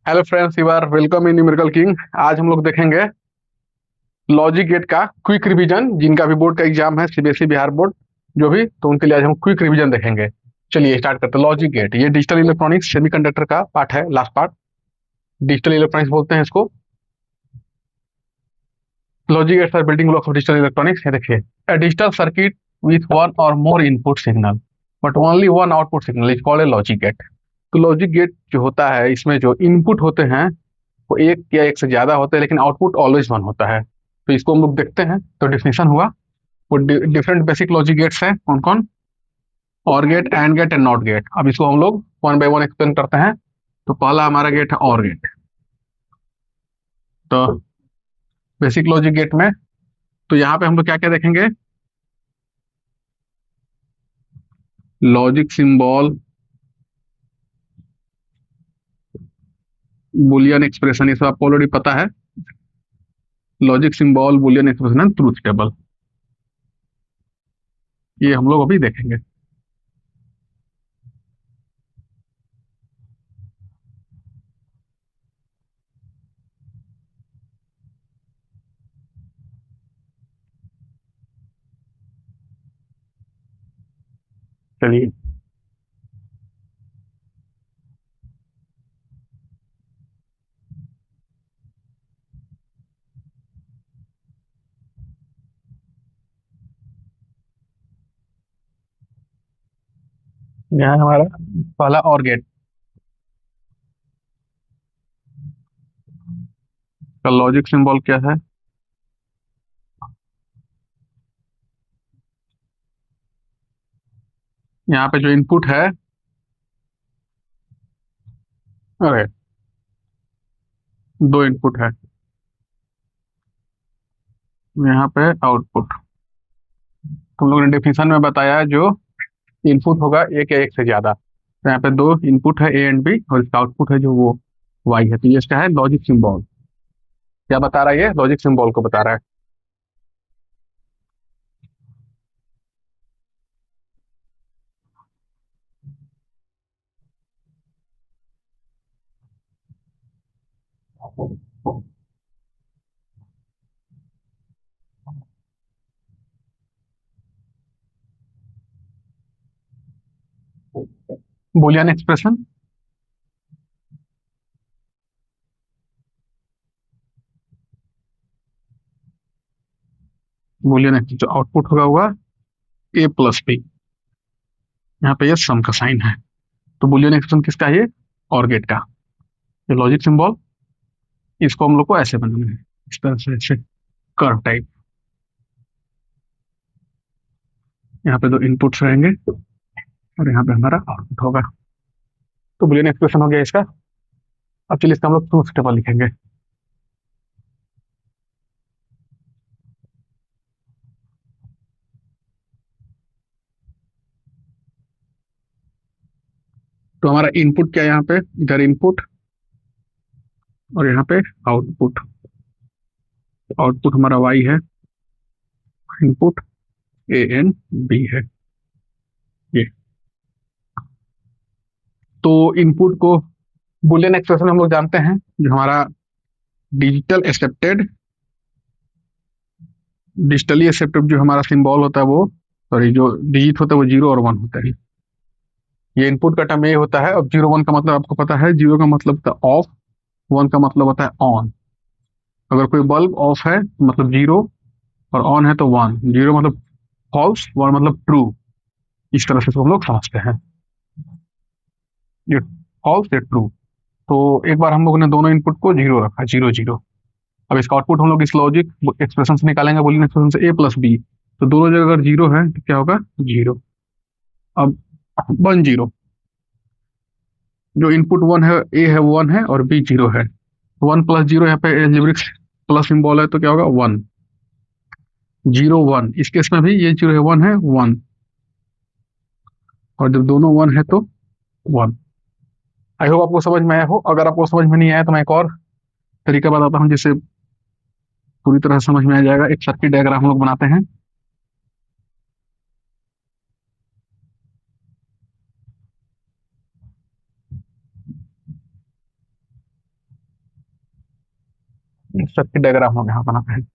Hello friends, you are welcome in numerical king. आज हम लोग देखेंगे लॉजिक गेट का क्विक रिवीजन। जिनका भी बोर्ड का एग्जाम है, सीबीएसई बिहार बोर्ड जो भी, तो उनके लिए आज हम क्विक रिवीजन देखेंगे। चलिए स्टार्ट करते हैं। लॉजिक गेट ये डिजिटल इलेक्ट्रॉनिक्स सेमीकंडक्टर का पार्ट है, लास्ट पार्ट। डिजिटल इलेक्ट्रॉनिक्स बोलते हैं इसको। Logic gates are building blocks of digital electronics. ये देखिए, a digital circuit with one or more input signal but only one output signal is called a logic gate। तो logic gate जो होता है, इसमें जो इनपुट होते हैं वो एक या एक से ज्यादा होते हैं, लेकिन आउटपुट ऑलवेज वन होता है। तो इसको हम लोग देखते हैं। तो डेफिनेशन हुआ, वो डिफरेंट बेसिक लॉजिक गेट्स हैं। कौन कौन? Or gate, and gate and not gate. अब इसको हम लोग वन बाय वन एक्सप्लेन करते हैं। तो पहला हमारा गेट है और गेट। तो बेसिक लॉजिक गेट में तो यहाँ पे हम लोग क्या क्या देखेंगे? लॉजिक सिंबल, बुलियन एक्सप्रेशन, ये सब आपको ऑलरेडी पता है। Logic symbol, Boolean expression and truth table, ये हम लोग अभी देखेंगे। चलिए, यहाँ हमारा पहला और गेट का लॉजिक सिंबल क्या है? यहाँ पे जो इनपुट है, अरे दो इनपुट है, यहाँ पे आउटपुट। तुम लोगों ने डेफिनेशन में बताया है, जो इनपुट होगा एक या एक से ज्यादा। तो यहाँ पे दो इनपुट है, ए एंड बी, और इसका आउटपुट है जो वो वाई है। तो ये इसका है लॉजिक सिंबल। क्या बता रहा है? ये लॉजिक सिंबल को बता रहा है। बुलियन एक्सप्रेशन, बुलियन जो आउटपुट होगा ए प्लस बी। यहाँ पे ये सम का साइन है। तो बुलियन एक्सप्रेशन किसका है? ये और गेट का। ये लॉजिक सिंबल, इसको हम लोग को ऐसे बनाना है, इस तरह से, ऐसे कर्व टाइप। यहाँ पे दो इनपुट्स रहेंगे और यहाँ पे हमारा आउटपुट होगा। तो बुलियन एक्सप्रेशन हो गया इसका। अब चलिए इसका हम लोग ट्रूथ टेबल लिखेंगे। तो हमारा इनपुट क्या है? यहाँ पे इधर इनपुट और यहाँ पे आउटपुट। आउटपुट हमारा वाई है, इनपुट ए एन बी है ये। तो इनपुट को बुलियन एक्सप्रेशन हम लोग जानते हैं, जो हमारा डिजिटल एक्सेप्टेड, डिजिटली एक्सेप्टेड जो हमारा सिंबल होता है वो, सॉरी, जो डिजिट होता है वो जीरो और वन होता है। ये इनपुट का टर्म ये होता है। अब जीरो वन का मतलब आपको पता है। जीरो का मतलब होता है ऑफ, वन का मतलब होता है ऑन। अगर कोई बल्ब ऑफ है तो मतलब जीरो, और ऑन है तो वन। जीरो मतलब फॉल्स, वन मतलब ट्रू। इस तरह से इसको हम लोग समझते हैं, ये फॉल्स या ट्रू। तो एक बार हम लोगों ने दोनों इनपुट को जीरो रखा, जीरो जीरो। अब इसका आउटपुट हम लोग इस लॉजिक एक्सप्रेशन से निकालेंगे, बुलियन एक्सप्रेशन से ए प्लस बी। तो दोनों जगह अगर जीरो है तो क्या होगा? जीरो। अब वन जीरो, जो इनपुट वन है, ए है वन है और बी जीरो है। वन प्लस जीरो, यहाँ पे एल्जेब्रिक प्लस सिंबल है, तो क्या होगा? वन। जीरो वन, इस केस में भी ये जीरो है, वन है, वन। और जब दोनों वन है तो वन। आई होप आपको समझ में आया हो। अगर आपको समझ में नहीं आया तो मैं एक और तरीका बताता हूँ, जिससे पूरी तरह से समझ में आ जाएगा। एक सर्किट डायग्राम हम लोग बनाते हैं। सर्किट डायग्राम हम यहाँ बनाते हैं।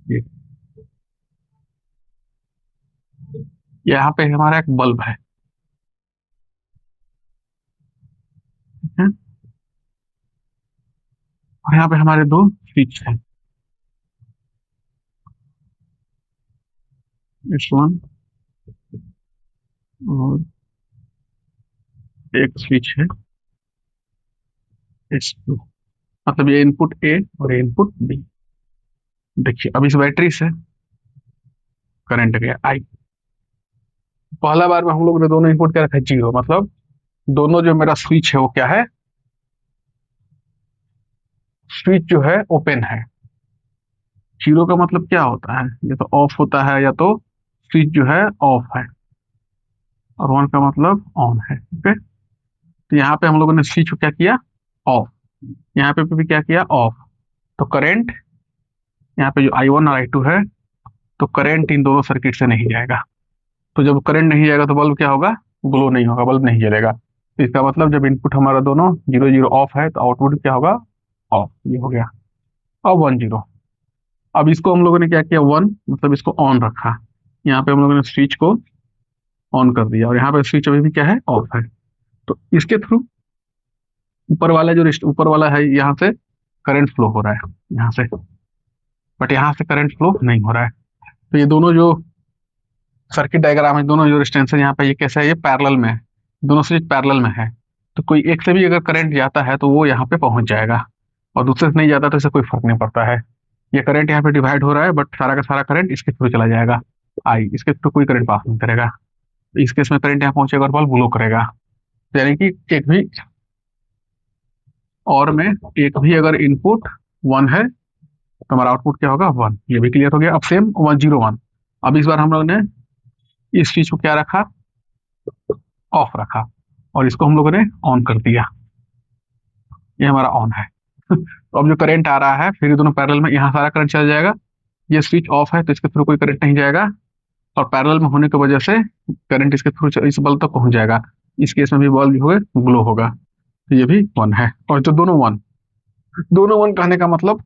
ये यहाँ पे हमारा एक बल्ब है, ठीक है? और यहाँ पे हमारे दो स्विच हैं, S1 और एक स्विच है S2। मतलब ये इनपुट ए और ये इनपुट बी। देखिए अब इस बैटरी से करंट गया आई। पहला बार में हम लोग ने दोनों इनपुट क्या रखा है, 0। मतलब दोनों जो मेरा स्विच है वो क्या है, स्विच जो है ओपन है। 0 का मतलब क्या होता है, या तो ऑफ होता है या तो स्विच जो है ऑफ है। और 1 का मतलब ऑन है। ओके, तो यहाँ पे हम लोगों ने स्विच को क्या किया, ऑफ। यहाँ पे भी क्या किया, ऑफ। तो करंट यहाँ पे जो I1 और I2 है, तो करंट इन दोनों सर्किट से नहीं जाएगा। तो जब करंट नहीं जाएगा तो बल्ब क्या होगा, ग्लो नहीं होगा, बल्ब नहीं जलेगा। तो इसका मतलब जब इनपुट हमारा दोनों 0 0 ऑफ है तो आउटपुट क्या होगा, ऑफ। ये हो गया। अब 1 0। अब इसको हम लोगों ने क्या किया, 1 मतलब इसको ऑन रखा। यहाँ पे हम लोगों ने स्विच को ऑन कर दिया और यहाँ पे स्विच अभी भी क्या है, ऑफ है। तो इसके थ्रू ऊपर वाला जो ऊपर वाला है, यहाँ से करंट फ्लो हो रहा है यहाँ से, बट यहाँ से करंट फ्लो नहीं हो रहा है। तो ये दोनों जो सर्किट डायग्राम है, दोनों जो रेजिस्टेंस है यहाँ पे, ये कैसा है, ये पैरेलल में है। दोनों स्विच पैरेलल में है। तो कोई एक से भी अगर करंट जाता है तो वो यहाँ पे पहुंच जाएगा, और दूसरे से नहीं जाता तो इससे कोई फर्क नहीं पड़ता है। ये करंट यहाँ पे डिवाइड हो रहा है, बट सारा का सारा करंट इसके थ्रू चला जाएगा। आई इसके थ्रू कोई करंट पास नहीं करेगा। तो इस केस में करंट यहाँ पहुंचेगा और बल्ब ग्लो करेगा। तो यानी कि एक भी और में एक भी अगर इनपुट 1 है तो हमारा आउटपुट क्या होगा, 1। ये भी क्लियर हो गया। अब सेम 1 0 1। अब इस बार हम लोग ने इस चीज को क्या रखा, ऑफ रखा, और इसको हम लोगों ने ऑन कर दिया। ये हमारा ऑन है। तो अब जो करंट आ रहा है, फिर ये दोनों पैरेलल में, यहाँ सारा करंट चला जाएगा। ये स्विच ऑफ है तो इसके थ्रू कोई करंट नहीं जाएगा, और पैरेलल में होने की वजह से करंट इसके थ्रू इस बल्ब तक पहुंच जाएगा। इस केस में भी बल्ब जो है ग्लो होगा। तो ये भी 1 है। और जो दोनों 1, दोनों 1 कहने का मतलब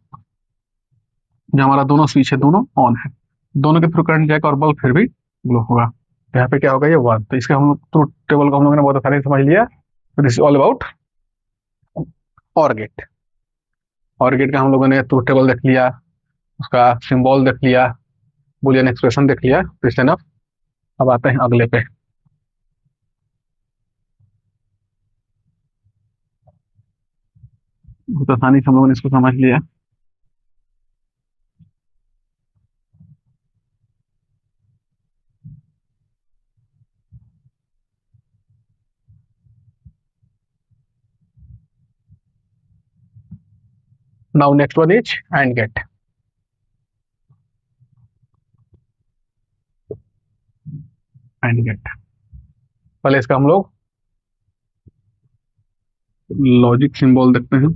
जो हमारा दोनों स्विच है दोनों ऑन है, दोनों के थ्रू करंट जाएगा और बल्ब फिर भी ग्लो होगा। तो यहाँ पे क्या होगा, ये 1। तो इसके हम लोग ट्रुथ टेबल को हम लोगों ने बहुत आसानी से समझ लिया। तो दिस इज ऑल अबाउट और गेट। और गेट का हम लोगों ने ट्रुथ टेबल देख लिया, उसका सिंबल देख लिया, बुलियन एक्सप्रेशन देख लिया, तो एनफ। अब आते हैं अगले पे। बहुत आसानी से हम लोगों ने इसको समझ लिया। Now next one is and gate. And gate पहले इसका हम लोग लॉजिक सिंबल देखते हैं।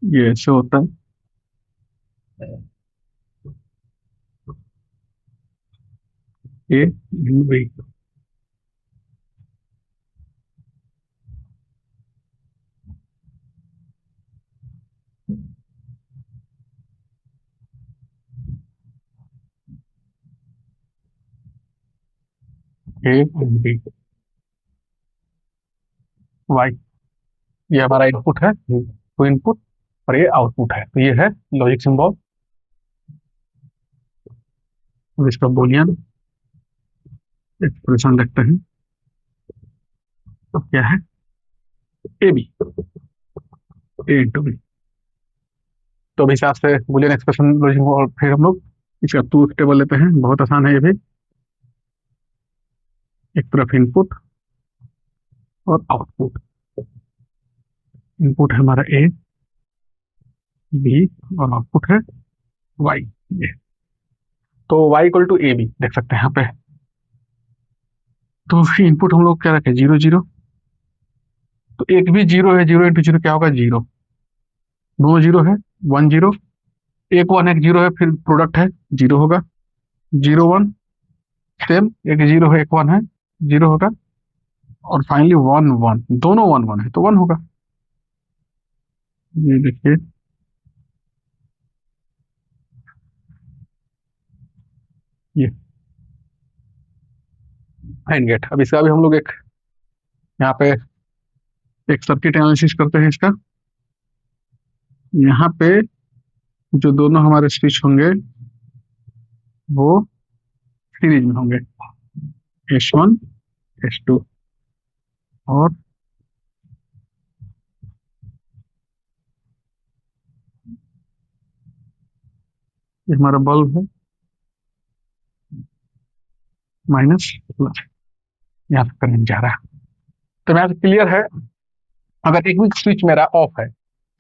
ये ऐसे होता है, A B. A and B, Y. ये हमारा इनपुट है, तो इनपुट, और ये आउटपुट है। तो ये है लॉजिक सिंबल। अब इसका बुलियन एक्सप्रेशन देखते हैं। तो क्या है, A B, A into B. तो अभी हिसाब से बुलियन एक्सप्रेशन लॉजिक, और फिर हम लोग इसका ट्रूथ टेबल लेते हैं। बहुत आसान है ये भी। एक तरफ इनपुट और आउटपुट। इनपुट है हमारा ए बी, और आउटपुट है वाई। ये तो Y equal to A B देख सकते हैं यहाँ पे। तो इनपुट हम लोग क्या रखे, 0 0। तो एक भी 0 है, 0 इंटू 0 क्या होगा, 0। दोनों जीरो है, 1 0, एक 1 एक जीरो है, फिर प्रोडक्ट है, जीरो होगा। 0 1 सेम, एक जीरो है एक 1 है, जीरो होगा। और फाइनली 1 1, दोनों 1 1 है तो 1 होगा। ये देखिए, ये एंड गेट। अब इसका भी हम लोग एक यहाँ पे एक सर्किट एनालिसिस करते हैं इसका। यहाँ पे जो दोनों हमारे स्विच होंगे वो सीरीज में होंगे, S1 S2। और ये हमारा बल्ब है, माइनस प्लस, यहाँ से करंट जा रहा है। तो यहाँ से क्लियर है, अगर एक भी स्विच मेरा ऑफ है,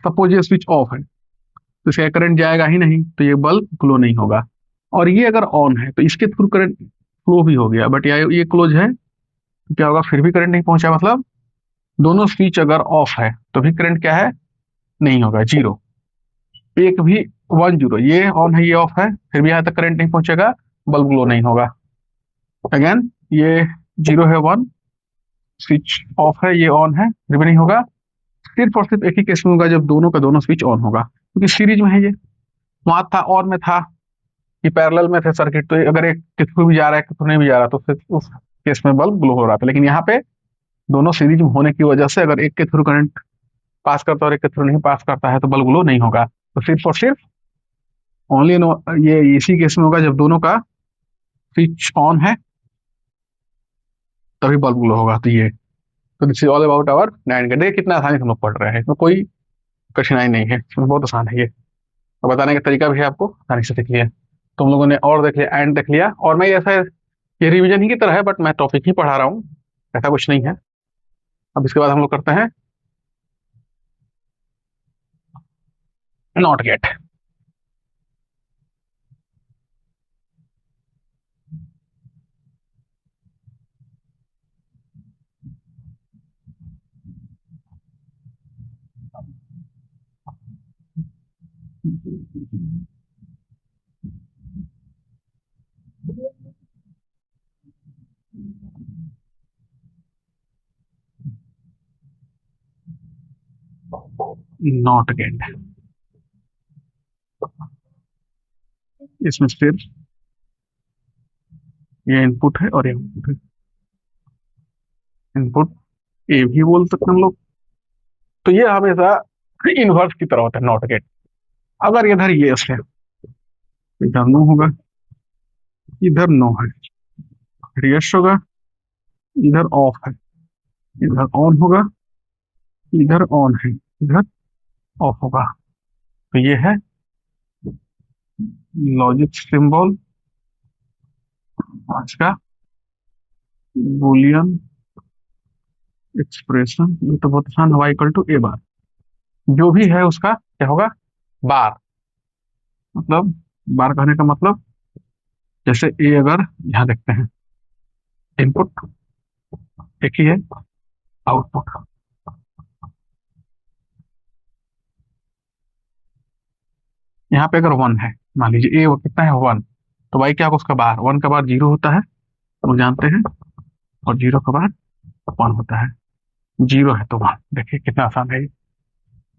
सपोज ये स्विच ऑफ है, तो इसका करंट जाएगा ही नहीं, तो ये बल्ब ग्लो नहीं होगा। और ये अगर ऑन है तो इसके थ्रू करंट फ्लो भी हो गया, बट ये क्लोज है, तो क्या होगा, फिर भी करंट नहीं पहुंचा। मतलब दोनों स्विच अगर ऑफ है तो भी करंट क्या है, नहीं होगा, जीरो। एक भी 1 0, ये ऑन है ये ऑफ है, फिर भी यहाँ तक करंट नहीं पहुंचेगा, बल्ब ग्लो नहीं होगा। अगेन ये जीरो है 1, स्विच ऑफ है, ये ऑन है, फिर भी नहीं होगा। सिर्फ और सिर्फ एक ही केस में होगा, जब दोनों का दोनों स्विच ऑन होगा, क्योंकि सीरीज में है ये। वहां था और में था, ये पैरेलल में थे सर्किट, तो अगर एक के थ्रू भी जा रहा है के थ्रू नहीं भी जा रहा, तो फिर उस केस में बल्ब ग्लो हो रहा था। लेकिन यहाँ पे दोनों सीरीज में होने की वजह से अगर एक के थ्रू करंट पास करता है और एक के थ्रू नहीं पास करता है, तो बल्ब ग्लो नहीं होगा। तो सिर्फ और सिर्फ ओनली ये इसी केस में होगा, जब दोनों का स्विच ऑन है तभी बल्ब ग्लो होगा। तो ये, तो this is all about our nine gate. देखिए कितना आसानी से हम लोग पढ़ रहे हैं, इसमें कोई कठिनाई नहीं है, इसमें बहुत आसान है ये। और बताने का तरीका भी है, आपको आसानी से सीख लिया। तुम लोगों ने और देख लिया, एंड देख लिया, और मैं ऐसा, ये रिवीजन ही की तरह है, बट मैं टॉपिक ही पढ़ा रहा हूँ, ऐसा कुछ नहीं है। अब इसके बाद हम लोग करते हैं नॉट गेट। नॉट गेट, इसमें सिर्फ ये इनपुट है और ये आउटपुट है। इनपुट ए भी बोल सकते हैं हम लोग। तो ये हमेशा इनवर्स की तरह होता है नॉट गेट। अगर इधर ये है, इधर नो होगा, इधर नो है, फिर यस होगा, इधर ऑफ है, इधर ऑन होगा, इधर ऑन है, इधर ऑफ होगा। तो ये है लॉजिक सिंबल आज का, बूलियन एक्सप्रेशन। ये तो बहुत आसान, y इक्वल टू ए बार, जो भी है उसका क्या होगा, बार। मतलब बार कहने का मतलब, जैसे ए अगर यहाँ देखते हैं, इनपुट एक ही है, आउटपुट यहाँ पे अगर 1 है, मान लीजिए ए वो कितना है 1, तो y क्या होगा उसका बार, 1 का बार 0 होता है, हम जानते हैं, और 0 का बार 1 होता है। 0 है तो 1, देखिए कितना आसान है ये,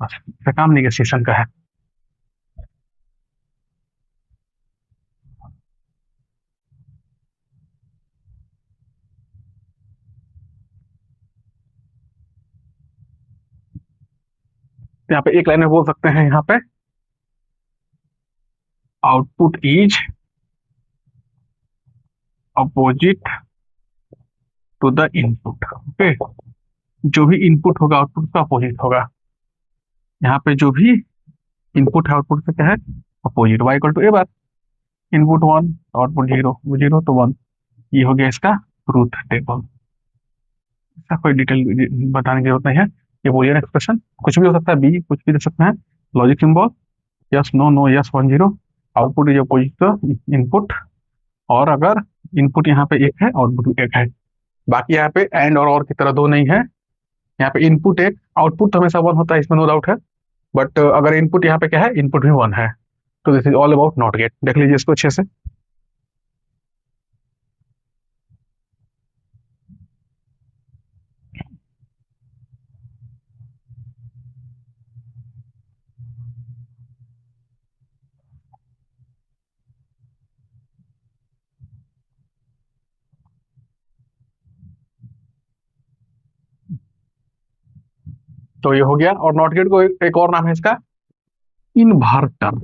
बस इसका काम निगेशिएशन का है। यहाँ पे एक लाइन में बोल सकते हैं, यहाँ पे output is opposite to the input. Okay, जो भी इनपुट होगा आउटपुट का अपोजिट होगा। यहाँ पे जो भी इनपुट है आउटपुट से क्या है, opposite. y equal to A bar, input 1 output 0, 0 तो 1। ये हो गया इसका ट्रूथ टेबल। इसका कोई डिटेल बताने की जरूरत नहीं है। ये बूलियन एक्सप्रेशन कुछ भी हो सकता है, बी कुछ भी दे सकते हैं। Logic symbol yes no, no yes, 1 0। Output is opposite to input, और अगर इनपुट यहाँ पे एक है आउटपुट एक है। बाकी यहाँ पे एंड और की तरह दो नहीं है। यहाँ पे इनपुट एक, आउटपुट तो हमेशा 1 होता है, इसमें नो डाउट है। बट अगर इनपुट यहाँ पे क्या है, इनपुट भी 1 है, तो this is all about not gate. देख लीजिए इसको अच्छे से। तो ये हो गया। और नॉट गेट को एक और नाम है इसका, इन्वर्टर।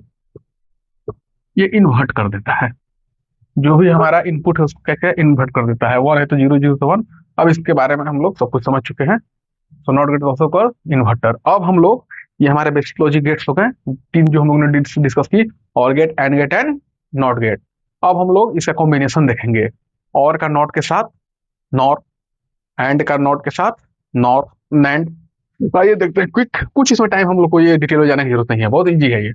ये इन्वर्ट कर देता है, जो भी हमारा इनपुट है उसको क्या क्या इन्वर्ट कर देता है। 1 है तो 0, 0 तो 1। अब इसके बारे में हम लोग सब कुछ समझ चुके हैं। So not gate also called inverter. अब हम लोग, ये हमारे बेसिक लॉजिक गेट्स हो गए, तीन जो हम लोग ने डिस्कस की, or gate, and gate and not gate. अब हम लोग इसका कॉम्बिनेशन देखेंगे, और का नॉट के साथ नॉर, एंड का नॉट के साथ नॉर, नैंड। आइए देखते हैं क्विक, कुछ इसमें टाइम हम लोग को ये डिटेल में जाने की जरूरत नहीं है, बहुत ईजी है ये।